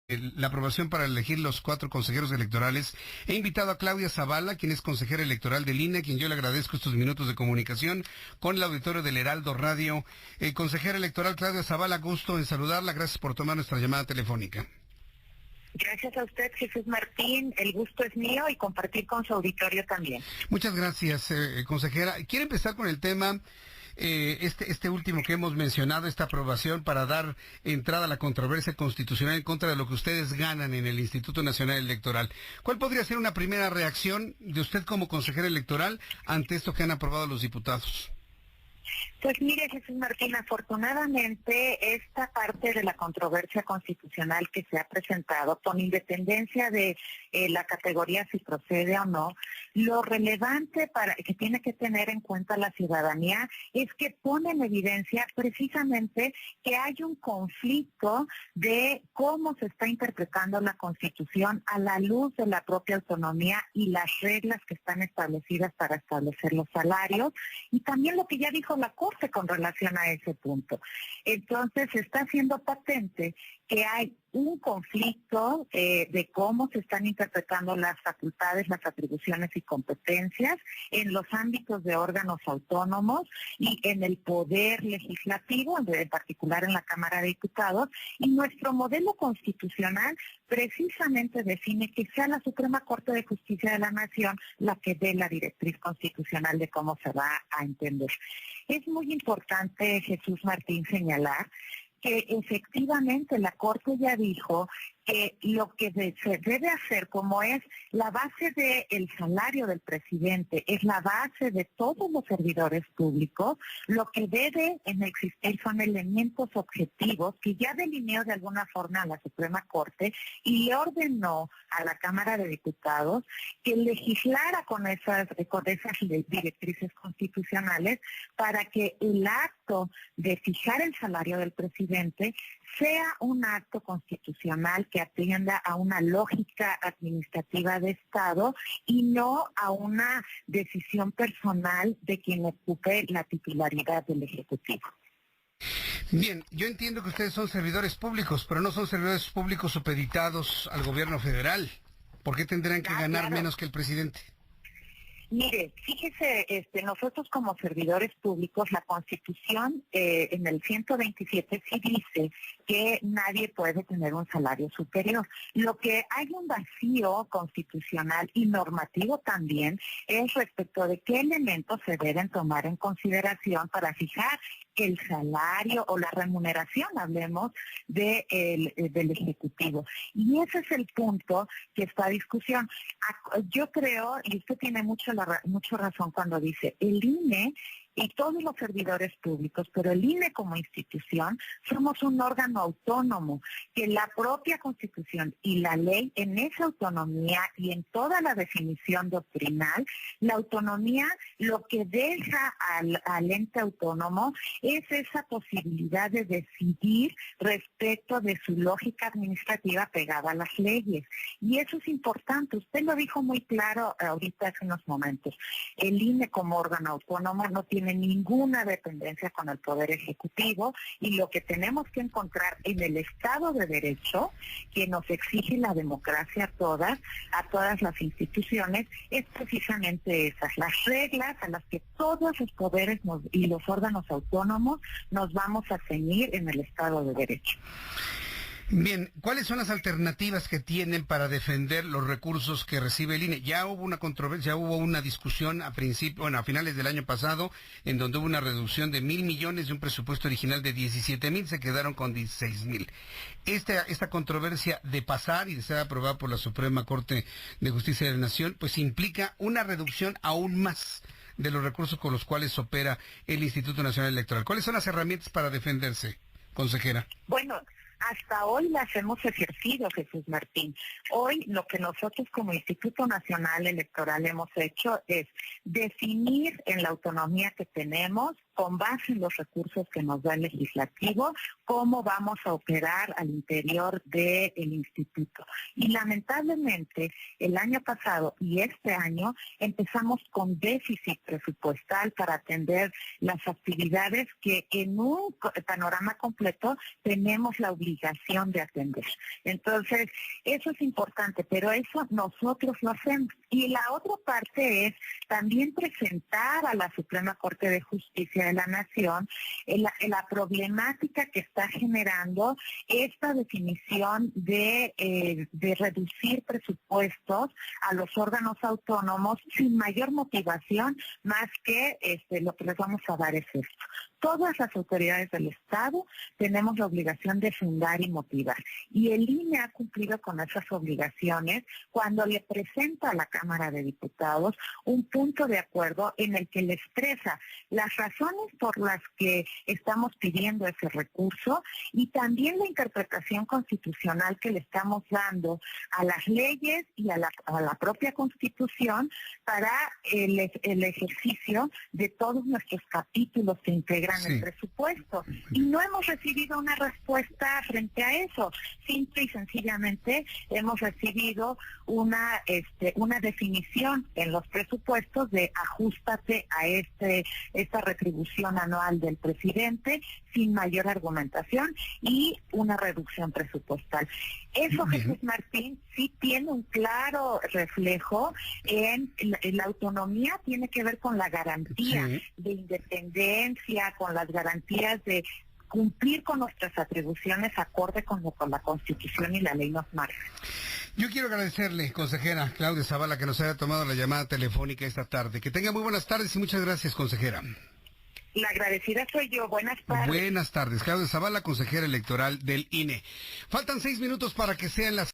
la aprobación para elegir los 4 consejeros electorales. He invitado a Claudia Zavala, quien es consejera electoral del INE, a quien yo le agradezco estos minutos de comunicación con el auditorio del Heraldo Radio. Consejera electoral Claudia Zavala, gusto en saludarla. Gracias por tomar nuestra llamada telefónica. Gracias a usted, Jesús Martín. El gusto es mío y compartir con su auditorio también. Muchas gracias, consejera. Quiero empezar con el tema este último que hemos mencionado, esta aprobación para dar entrada a la controversia constitucional en contra de lo que ustedes ganan en el Instituto Nacional Electoral. ¿Cuál podría ser una primera reacción de usted como consejera electoral ante esto que han aprobado los diputados? Pues mire, Jesús Martín, afortunadamente esta parte de la controversia constitucional que se ha presentado, con independencia de la categoría si procede o no, lo relevante que tiene que tener en cuenta la ciudadanía es que pone en evidencia precisamente que hay un conflicto de cómo se está interpretando la Constitución a la luz de la propia autonomía y las reglas que están establecidas para establecer los salarios, y también lo que ya dijo la Corte con relación a ese punto. Entonces, se está haciendo patente que hay un conflicto de cómo se están interpretando las facultades, las atribuciones y competencias en los ámbitos de órganos autónomos y en el poder legislativo, en particular en la Cámara de Diputados, y nuestro modelo constitucional precisamente define que sea la Suprema Corte de Justicia de la Nación la que dé la directriz constitucional de cómo se va a entender. Es muy importante, Jesús Martín, señalar que efectivamente la Corte ya dijo que lo que se debe hacer, como es la base del salario del presidente, es la base de todos los servidores públicos, lo que debe existir son elementos objetivos que ya delineó de alguna forma la Suprema Corte y le ordenó a la Cámara de Diputados que legislara con esas directrices constitucionales para que el acto de fijar el salario del presidente sea un acto constitucional que atienda a una lógica administrativa de Estado y no a una decisión personal de quien ocupe la titularidad del Ejecutivo. Bien, yo entiendo que ustedes son servidores públicos, pero no son servidores públicos supeditados al gobierno federal. ¿Por qué tendrán que ganar menos que el presidente? Mire, fíjese, nosotros como servidores públicos, la Constitución en el 127 sí dice que nadie puede tener un salario superior. Lo que hay un vacío constitucional y normativo también es respecto de qué elementos se deben tomar en consideración para fijar el salario o la remuneración, hablemos del Ejecutivo. Y ese es el punto que está a discusión. Yo creo, y usted tiene mucho razón cuando dice, el INE y todos los servidores públicos, pero el INE como institución, somos un órgano autónomo, que la propia Constitución y la ley en esa autonomía y en toda la definición doctrinal, la autonomía lo que deja al ente autónomo es esa posibilidad de decidir respecto de su lógica administrativa pegada a las leyes. Y eso es importante, usted lo dijo muy claro ahorita hace unos momentos, el INE como órgano autónomo no tiene ninguna dependencia con el Poder Ejecutivo y lo que tenemos que encontrar en el Estado de Derecho, que nos exige la democracia a todas las instituciones, es precisamente esas, las reglas a las que todos los poderes y los órganos autónomos nos vamos a ceñir en el Estado de Derecho. Bien, ¿cuáles son las alternativas que tienen para defender los recursos que recibe el INE? Ya hubo una controversia, hubo una discusión a finales del año pasado, en donde hubo una reducción de 1,000 millones de un presupuesto original de 17,000, se quedaron con 16,000. Esta controversia de pasar y de ser aprobada por la Suprema Corte de Justicia de la Nación, pues implica una reducción aún más de los recursos con los cuales opera el Instituto Nacional Electoral. ¿Cuáles son las herramientas para defenderse, consejera? Bueno, hasta hoy las hemos ejercido, Jesús Martín. Hoy lo que nosotros como Instituto Nacional Electoral hemos hecho es definir en la autonomía que tenemos con base en los recursos que nos da el legislativo, cómo vamos a operar al interior del instituto. Y lamentablemente, el año pasado y este año empezamos con déficit presupuestal para atender las actividades que en un panorama completo tenemos la obligación de atender. Entonces, eso es importante, pero eso nosotros lo hacemos. Y la otra parte es también presentar a la Suprema Corte de Justicia de la Nación la problemática que está generando esta definición de reducir presupuestos a los órganos autónomos sin mayor motivación más que lo que les vamos a dar es esto. Todas las autoridades del Estado tenemos la obligación de fundar y motivar. Y el INE ha cumplido con esas obligaciones cuando le presenta a la Cámara de Diputados un punto de acuerdo en el que le expresa las razones por las que estamos pidiendo ese recurso y también la interpretación constitucional que le estamos dando a las leyes y a la propia Constitución para el ejercicio de todos nuestros capítulos que integran el presupuesto. Y no hemos recibido una respuesta frente a eso. Simple y sencillamente hemos recibido una definición en los presupuestos de ajustate a esta retribución anual del presidente sin mayor argumentación y una reducción presupuestal. Eso, Jesús Martín, sí tiene un claro reflejo en la autonomía, tiene que ver con la garantía de independencia, con las garantías de cumplir con nuestras atribuciones acorde con lo que la Constitución y la ley nos marcan. Yo quiero agradecerle, consejera Claudia Zavala, que nos haya tomado la llamada telefónica esta tarde. Que tenga muy buenas tardes y muchas gracias, consejera. La agradecida soy yo. Buenas tardes. Buenas tardes. Claudia Zavala, consejera electoral del INE. Faltan 6 minutos para que sean las